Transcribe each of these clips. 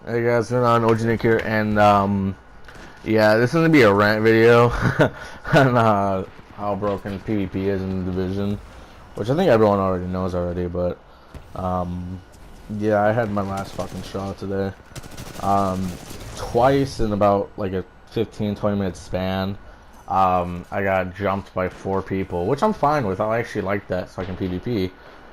Hey guys, what's going on? Nick here, and yeah, this is gonna be a rant video on how broken PvP is in the division, which I think everyone already knows already. But um, yeah, I had my last fucking straw today. Twice in about like a 15-20 minute span. I got jumped by 4 people, which I'm fine with. I actually like that, so I can PvP.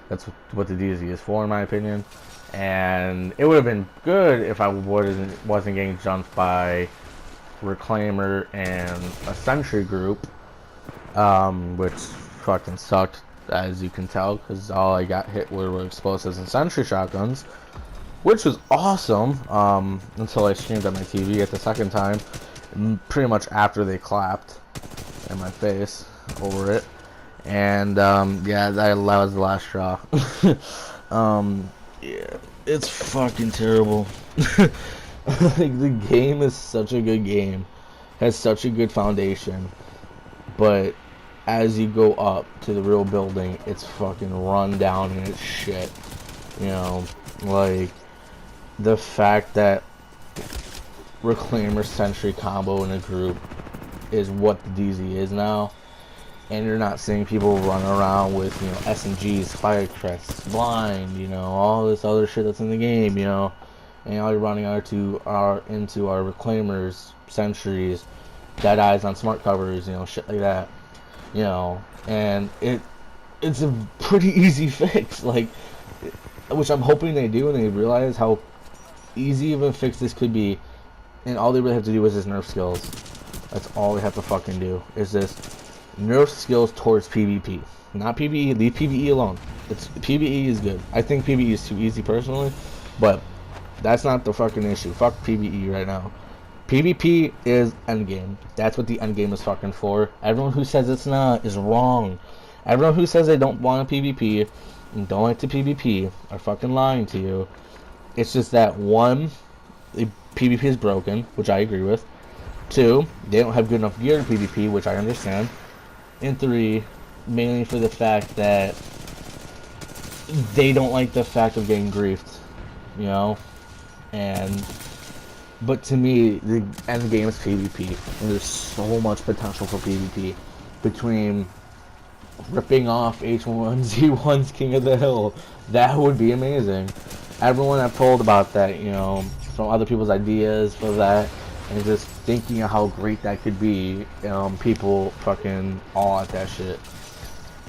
That's what the DZ is for, in my opinion. And it would have been good if I wasn't getting jumped by Reclaimer and a Sentry group, which fucking sucked, as you can tell, because all I got hit were explosives and Sentry shotguns, which was awesome, until I screamed at my TV at the second time, pretty much after they clapped in my face over it. And yeah, that was the last straw. Yeah, it's fucking terrible. Like, the game is such a good game, has such a good foundation, but as you go up to the real building, it's fucking run down and it's shit. You know, like the fact that Reclaimer Sentry combo in a group is what the DZ is now. And you're not seeing people run around with, SMGs, fire crests, blind, all this other shit that's in the game, and all you're running into our reclaimers, sentries, dead eyes on smart covers, shit like that, and it's a pretty easy fix, like, which I'm hoping they do, and they realize how easy of a fix this could be, and all they really have to do is just nerf skills. That's all they have to fucking do, is just nerf skills towards PvP, not PvE. Leave PvE alone. PvE is good. I think PvE is too easy personally, but that's not the fucking issue. Fuck PvE right now. PvP is endgame. That's what the endgame is fucking for. Everyone who says it's not is wrong. Everyone who says they don't want to PvP and don't like to PvP are fucking lying to you. It's just that, one, the PvP is broken, which I agree with. 2, they don't have good enough gear in PvP, which I understand. And 3, mainly for the fact that they don't like the fact of getting griefed, and but to me, the end game is PvP, and there's so much potential for PvP between ripping off H1Z1's King of the Hill. That would be amazing. Everyone I've told about that, from other people's ideas for that, and just thinking of how great that could be, people fucking all at that shit.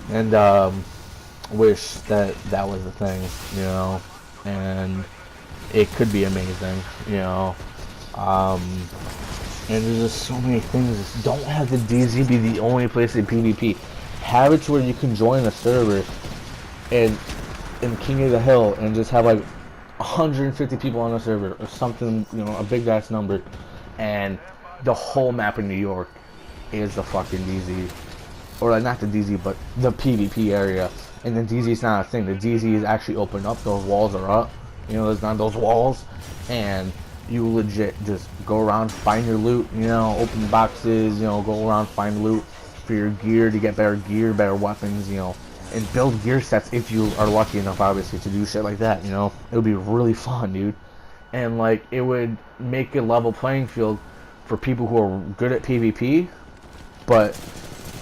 And wish that was the thing, and it could be amazing, and there's just so many things. Just don't have the DZ be the only place in PvP. Have it to where you can join a server and in King of the Hill and just have like 150 people on a server or something, a big ass number, and the whole map in New York is the fucking DZ, or like, not the DZ, but the PvP area. And the DZ is not a thing. The DZ is actually open up. Those walls are up. There's not those walls, and you legit just go around, find your loot. Open boxes. Go around, find loot for your gear to get better gear, better weapons. And build gear sets if you are lucky enough, obviously, to do shit like that. It would be really fun, dude. And like, it would make a level playing field for people who are good at PvP, but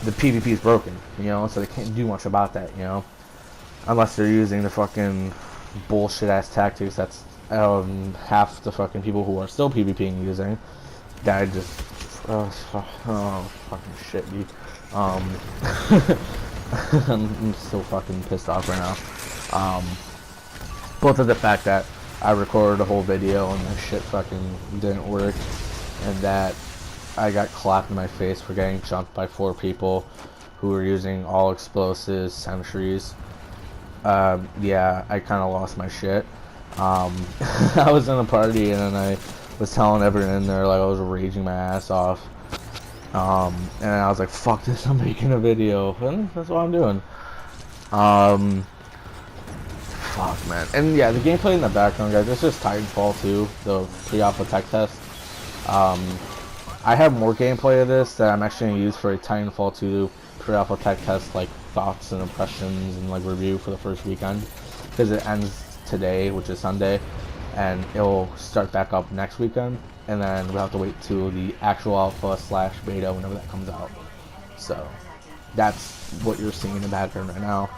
the PvP is broken, so they can't do much about that, unless they're using the fucking bullshit ass tactics that's half the fucking people who are still PvPing using. That I just fucking shit, dude. I'm so fucking pissed off right now. Both of the fact that I recorded a whole video and that shit fucking didn't work, and that I got clapped in my face for getting jumped by 4 people who were using all explosives, sentries. Yeah, I kind of lost my shit. I was in a party and then I was telling everyone in there, like, I was raging my ass off. And I was like, fuck this, I'm making a video, and that's what I'm doing. Fuck, man. And yeah, the gameplay in the background, guys, it's just Titanfall 2, the pre-alpha tech test. I have more gameplay of this that I'm actually going to use for a Titanfall 2 pre-alpha tech test, like thoughts and impressions and like review for the first weekend, because it ends today, which is Sunday. and it'll start back up next weekend, and then we'll have to wait till the actual alpha / beta whenever that comes out. So that's what you're seeing in the background right now.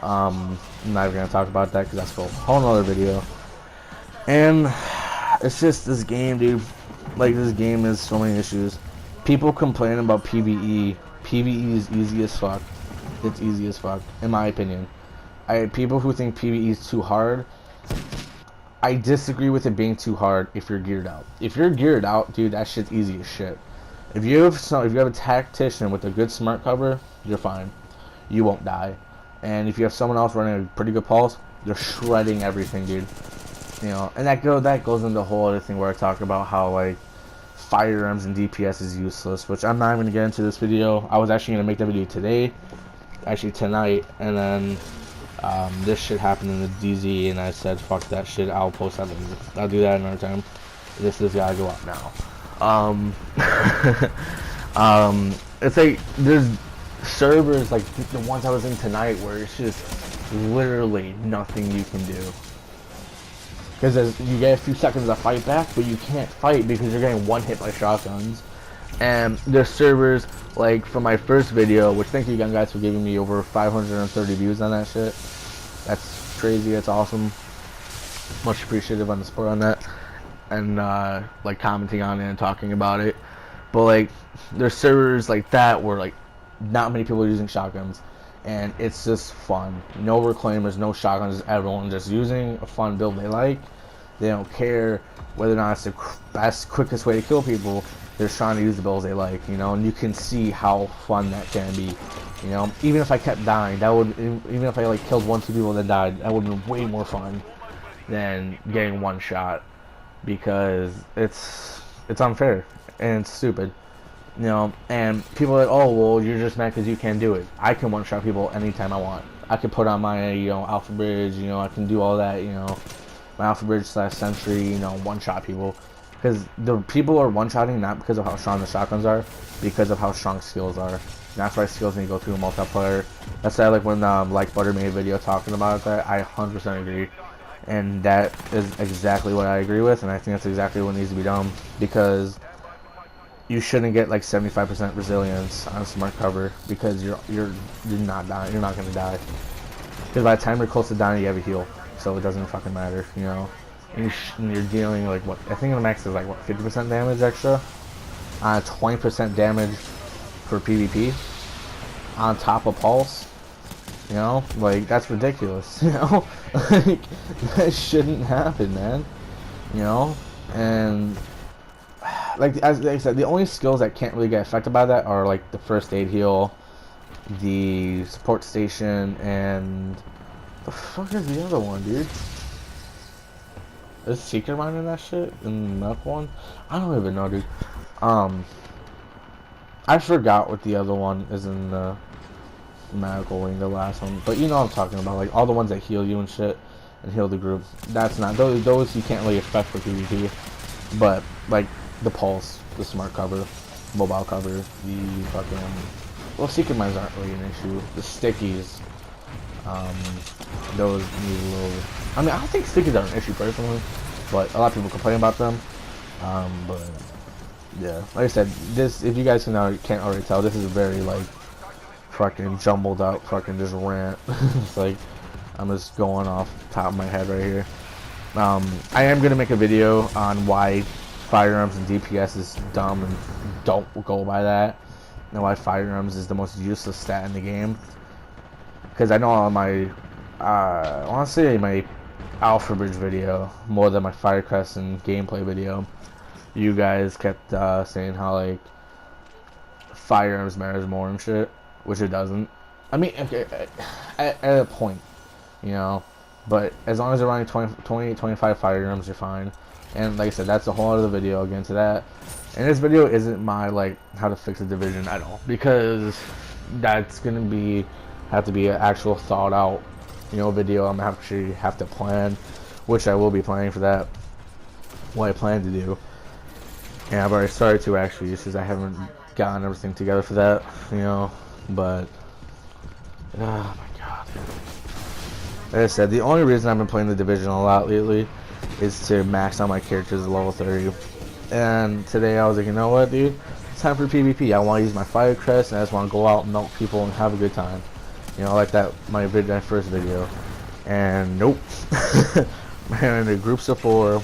I'm not even gonna talk about that because that's for a whole nother video. And it's just this game, dude. Like, this game has so many issues. People complain about PvE. PvE is easy as fuck. It's easy as fuck, in my opinion. People who think PvE is too hard, I disagree with it being too hard if you're geared out. If you're geared out, dude, that shit's easy as shit. If you have a tactician with a good smart cover, you're fine. You won't die. And if you have someone else running a pretty good pulse, you're shredding everything, dude. You know, and that goes into the whole other thing where I talk about how, like, firearms and DPS is useless, which I'm not even gonna get into this video. I was actually gonna make that video today, actually tonight, and then this shit happened in the DZ, and I said, fuck that shit, I'll post that later. I'll do that another time. This has gotta go up now. It's like, there's servers like the ones I was in tonight where it's just literally nothing you can do. Because you get a few seconds to fight back, but you can't fight because you're getting one hit by shotguns. And there's servers, like, from my first video, which thank you again, guys, for giving me over 530 views on that shit. That's crazy, that's awesome. Much appreciative on the support on that. And, like, commenting on it and talking about it. But, like, there's servers like that where, like, not many people are using shotguns. And it's just fun. No reclaimers, no shotguns, everyone just using a fun build they like. They don't care whether or not it's the best, quickest way to kill people. They're trying to use the builds they like, you know, and you can see how fun that can be. You know, even if I kept dying, even if I, like, killed 1-2 people and then died, that would have been way more fun than getting one shot, because it's unfair and it's stupid. You know, and people are like, oh, well, you're just mad because you can't do it. I can one-shot people anytime I want. I can put on my, you know, Alpha Bridge, you know, I can do all that, you know, my Alpha Bridge / Sentry, you know, one-shot people. Because the people are one-shotting not because of how strong the shotguns are, because of how strong skills are. And that's why skills need to go through a multiplayer. That's why, like, when Like Butter made a video talking about that, I 100% agree. And that is exactly what I agree with, and I think that's exactly what needs to be done. Because you shouldn't get like 75% resilience on a smart cover because you're not dying. You're not gonna die. Because by the time you're close to dying, you have a heal, so it doesn't fucking matter, you know. And you're dealing like what I think the max is like what 50% damage extra on 20% damage for PvP on top of pulse. You know, like, that's ridiculous. You know, like, that shouldn't happen, man. You know, and like, as I said, the only skills that can't really get affected by that are like the first aid heal, the support station, and the fuck is the other one, dude? Is Secret Mine in that shit? In the medical one? I don't even know, dude. I forgot what the other one is in the medical wing, the last one. But you know what I'm talking about, like all the ones that heal you and shit, and heal the group. That's not those you can't really affect for PvP. But like the pulse, the smart cover, mobile cover, the fucking, well, secret mines aren't really an issue. The stickies, those need a little. I mean, I don't think stickies are an issue personally, but a lot of people complain about them. But yeah, like I said, this, if you guys can't already tell, this is a very like fucking jumbled out fucking just rant. It's like I'm just going off the top of my head right here. I am gonna make a video on why firearms and DPS is dumb and don't go by that, and why firearms is the most useless stat in the game. Because I know on my, I want to say my Alpha Bridge video more than my Firecrest and gameplay video, you guys kept saying how like firearms matters more and shit, which it doesn't. I mean, okay, at a point, you know, but as long as you're running 25 firearms, you're fine. And like I said, that's a whole other video. I'll get into that. And this video isn't my like how to fix a division at all, because that's gonna have to be an actual thought out, you know, video. I'm gonna actually have to plan, which I will be planning for that. What I plan to do, and I've already started to actually, just because I haven't gotten everything together for that, you know. But oh my god, like I said, the only reason I've been playing the division a lot lately is to max out my characters to level 30. And today I was like, you know what, dude? It's time for PvP. I want to use my fire crest, and I just want to go out and melt people and have a good time. You know, like that my first video. And nope. Man, in groups of 4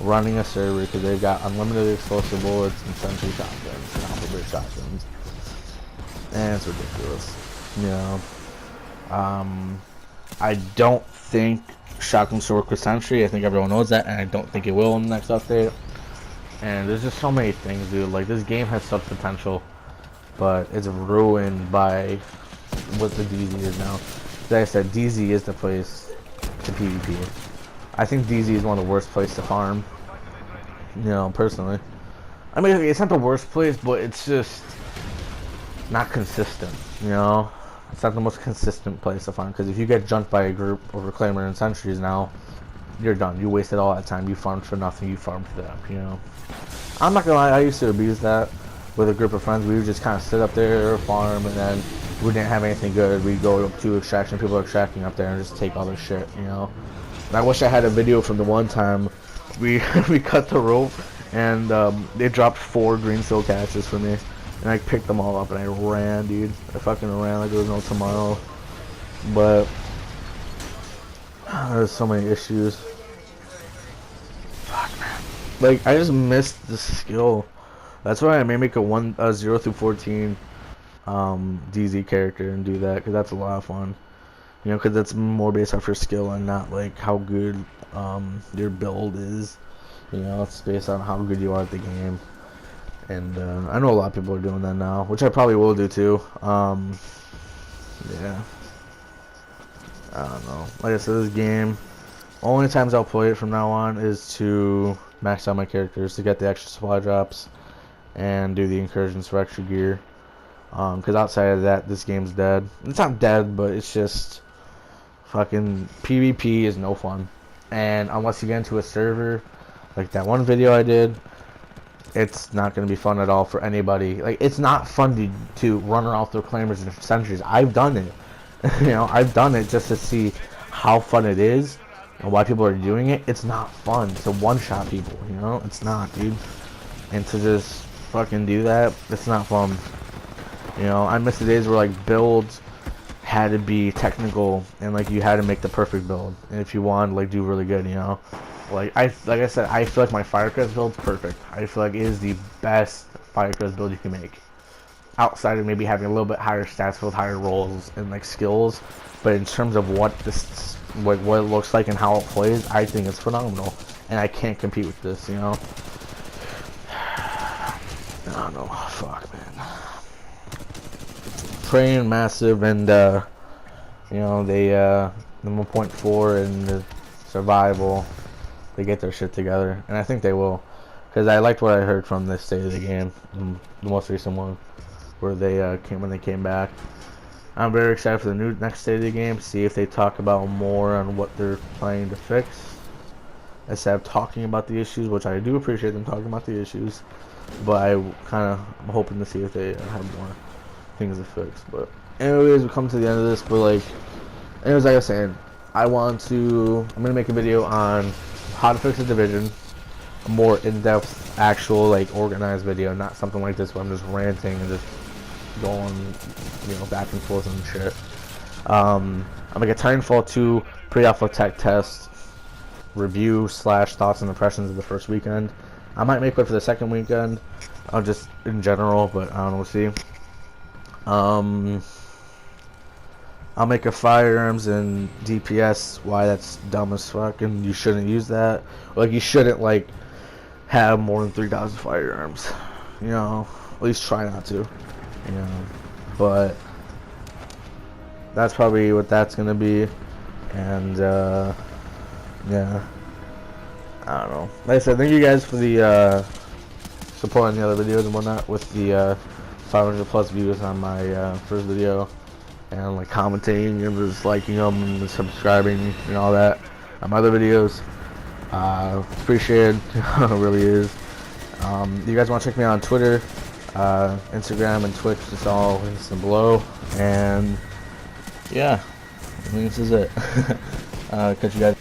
running a server because they've got unlimited explosive bullets and sentry shotguns and alphabet shotguns. And it's ridiculous. You know. I don't think shotguns will work with sentry. I think everyone knows that, and I don't think it will in the next update. And there's just so many things, dude. Like, this game has such potential, but it's ruined by what the DZ is now. Like I said, DZ is the place to PvP. I think DZ is one of the worst places to farm. You know, personally. I mean, it's not the worst place, but it's just not consistent, you know? It's not the most consistent place to farm, because if you get jumped by a group of Reclaimer and Sentries now, you're done. You wasted all that time. You farmed for nothing. You farmed for them, you know? I'm not gonna lie, I used to abuse that with a group of friends. We would just kind of sit up there, farm, and then we didn't have anything good. We'd go to extraction, people are extracting up there, and just take all their shit, you know? And I wish I had a video from the one time we cut the rope, and they dropped 4 green silk hatches for me. And I picked them all up and I ran, dude. I fucking ran like there was no tomorrow. But there's so many issues. Fuck, man. Like, I just missed the skill. That's why I may make a 0 through 14 DZ character and do that, because that's a lot of fun. You know, because that's more based off your skill and not like how good your build is. You know, it's based on how good you are at the game. And I know a lot of people are doing that now, which I probably will do too. Yeah. I don't know. Like I said, this game, only times I'll play it from now on is to max out my characters, to get the extra supply drops, and do the incursions for extra gear. Because outside of that, this game's dead. It's not dead, but it's just fucking PvP is no fun. And unless you get into a server, like that one video I did, it's not going to be fun at all for anybody. Like, it's not fun to run around with Reclaimers and Sentries. I've done it. You know, I've done it just to see how fun it is and why people are doing it. It's not fun to one-shot people, you know? It's not, dude. And to just fucking do that, it's not fun. You know, I miss the days where, like, builds had to be technical and, like, you had to make the perfect build. And if you wanted to, like, do really good, you know? Like I said, I feel like my Firecrest build's perfect. I feel like it is the best Firecrest build you can make. Outside of maybe having a little bit higher stats with higher rolls and like skills, but in terms of what what it looks like and how it plays, I think it's phenomenal. And I can't compete with this, you know. I don't know. Fuck, man. Train massive, and you know, they the 1.4 and the survival. They get their shit together, and I think they will, because I liked what I heard from this state of the game, the most recent one, where they when they came back. I'm very excited for the next state of the game. See if they talk about more on what they're planning to fix, instead of talking about the issues, which I do appreciate them talking about the issues. But I'm hoping to see if they have more things to fix. But anyways, we come to the end of this. But like I was saying, I'm gonna make a video on how to fix a division, a more in-depth, actual, like, organized video, not something like this where I'm just ranting and just going, you know, back and forth and shit. I'm gonna get Titanfall 2 pre-alpha tech test review / thoughts and impressions of the first weekend. I might make one for the second weekend, just in general, but I don't know, we'll see. I'll make a firearms and DPS, why that's dumb as fuck and you shouldn't use that. Like, you shouldn't, like, have more than 3,000 firearms. You know, at least try not to. You know, but that's probably what that's gonna be. And, yeah. I don't know. Like I said, thank you guys for the, support on the other videos and whatnot with the, 500 plus views on my, first video. And like commenting and just liking them and subscribing and all that on my other videos. Appreciate it. It really is. You guys want to check me out on Twitter, Instagram, and Twitch? It's all links down below. And yeah, I think this is it. Catch you guys.